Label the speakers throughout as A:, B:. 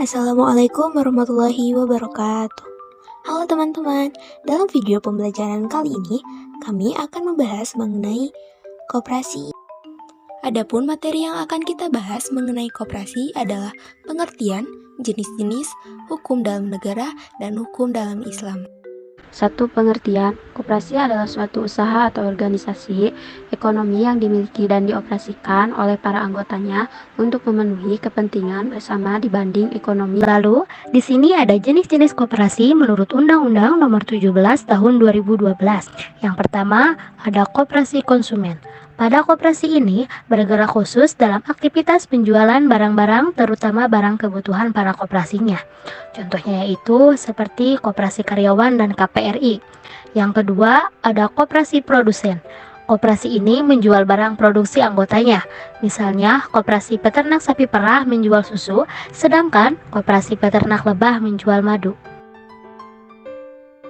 A: Assalamualaikum warahmatullahi wabarakatuh. Halo teman-teman, dalam video pembelajaran kali ini, kami akan membahas mengenai koperasi. Adapun materi yang akan kita bahas mengenai koperasi adalah pengertian, jenis-jenis, hukum dalam negara, dan hukum dalam Islam.
B: Satu pengertian, koperasi adalah suatu usaha atau organisasi ekonomi yang dimiliki dan dioperasikan oleh para anggotanya untuk memenuhi kepentingan bersama dibanding ekonomi. Lalu, di sini ada jenis-jenis koperasi menurut Undang-Undang Nomor 17 Tahun 2012. Yang pertama, ada koperasi konsumen. Pada koperasi ini bergerak khusus dalam aktivitas penjualan barang-barang, terutama barang kebutuhan para koperasinya. Contohnya yaitu seperti koperasi karyawan dan KPRI. Yang kedua, ada koperasi produsen. Koperasi ini menjual barang produksi anggotanya. Misalnya, koperasi peternak sapi perah menjual susu, sedangkan koperasi peternak lebah menjual madu.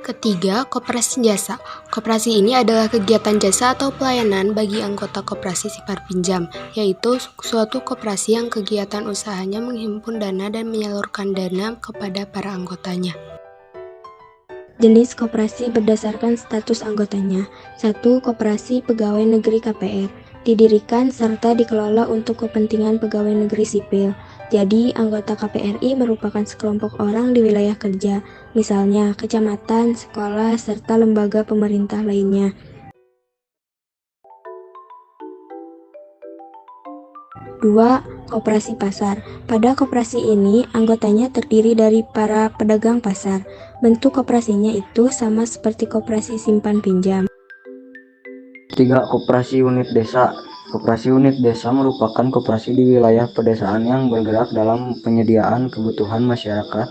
A: Ketiga, koperasi jasa. Koperasi ini adalah kegiatan jasa atau pelayanan bagi anggota koperasi sifar pinjam, yaitu suatu koperasi yang kegiatan usahanya menghimpun dana dan menyalurkan dana kepada para anggotanya. Jenis koperasi berdasarkan status anggotanya. 1. Koperasi Pegawai Negeri KPR. Didirikan serta dikelola untuk kepentingan pegawai negeri sipil. Jadi, anggota KPRI merupakan sekelompok orang di wilayah kerja, misalnya kecamatan, sekolah, serta lembaga pemerintah lainnya. 2. Koperasi pasar. Pada koperasi ini, anggotanya terdiri dari para pedagang pasar. Bentuk koperasinya itu sama seperti koperasi simpan pinjam.
C: 3. Koperasi unit desa. Koperasi unit desa merupakan koperasi di wilayah pedesaan yang bergerak dalam penyediaan kebutuhan masyarakat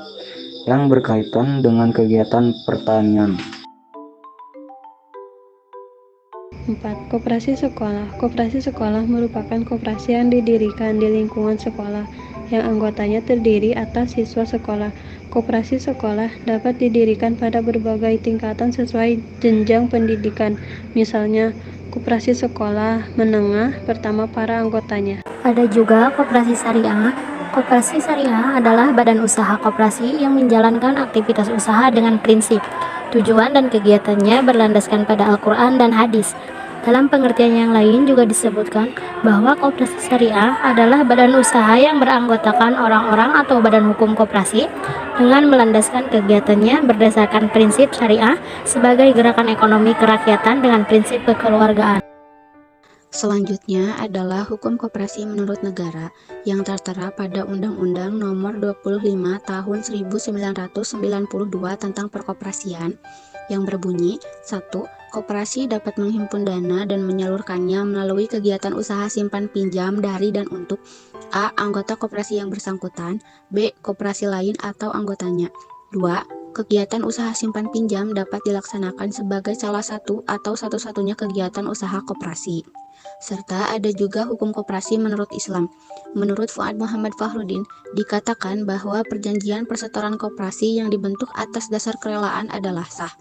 C: yang berkaitan dengan kegiatan pertanian.
D: 4. Koperasi sekolah. Koperasi sekolah merupakan koperasi yang didirikan di lingkungan sekolah, yang anggotanya terdiri atas siswa sekolah. Koperasi sekolah dapat didirikan pada berbagai tingkatan sesuai jenjang pendidikan. Misalnya, koperasi sekolah menengah pertama para anggotanya.
B: Ada juga koperasi syariah. Koperasi syariah adalah badan usaha koperasi yang menjalankan aktivitas usaha dengan prinsip, tujuan dan kegiatannya berlandaskan pada Al-Quran dan hadis. Dalam pengertian yang lain juga disebutkan bahwa koperasi syariah adalah badan usaha yang beranggotakan orang-orang atau badan hukum koperasi dengan melandaskan kegiatannya berdasarkan prinsip syariah sebagai gerakan ekonomi kerakyatan dengan prinsip kekeluargaan.
E: Selanjutnya adalah hukum koperasi menurut negara yang tertera pada Undang-Undang Nomor 25 Tahun 1992 tentang perkoperasian yang berbunyi 1. Koperasi dapat menghimpun dana dan menyalurkannya melalui kegiatan usaha simpan pinjam dari dan untuk A. Anggota koperasi yang bersangkutan, B. Koperasi lain atau anggotanya. 2. Kegiatan usaha simpan pinjam dapat dilaksanakan sebagai salah satu atau satu-satunya kegiatan usaha koperasi. Serta ada juga hukum koperasi menurut Islam. Menurut Fuad Muhammad Fahrudin, dikatakan bahwa perjanjian persetoran koperasi yang dibentuk atas dasar kerelaan adalah sah.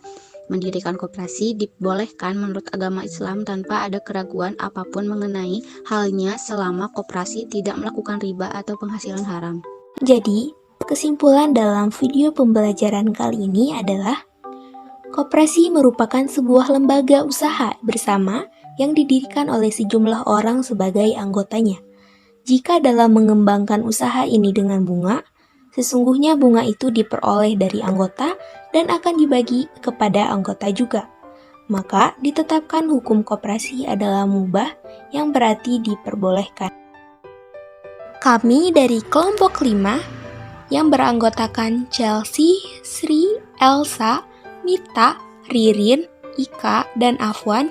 E: Mendirikan koperasi dibolehkan menurut agama Islam tanpa ada keraguan apapun mengenai halnya selama koperasi tidak melakukan riba atau penghasilan haram.
A: Jadi, kesimpulan dalam video pembelajaran kali ini adalah koperasi merupakan sebuah lembaga usaha bersama yang didirikan oleh sejumlah orang sebagai anggotanya. Jika dalam mengembangkan usaha ini dengan bunga, sesungguhnya bunga itu diperoleh dari anggota dan akan dibagi kepada anggota juga. Maka ditetapkan hukum koperasi adalah mubah yang berarti diperbolehkan. Kami dari kelompok 5 yang beranggotakan Chelsea, Sri, Elsa, Mita, Ririn, Ika, dan Afwan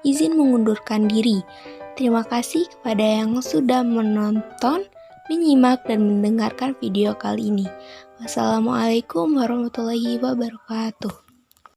A: izin mengundurkan diri. Terima kasih kepada yang sudah menonton, menyimak, dan mendengarkan video kali ini. Wassalamualaikum warahmatullahi wabarakatuh.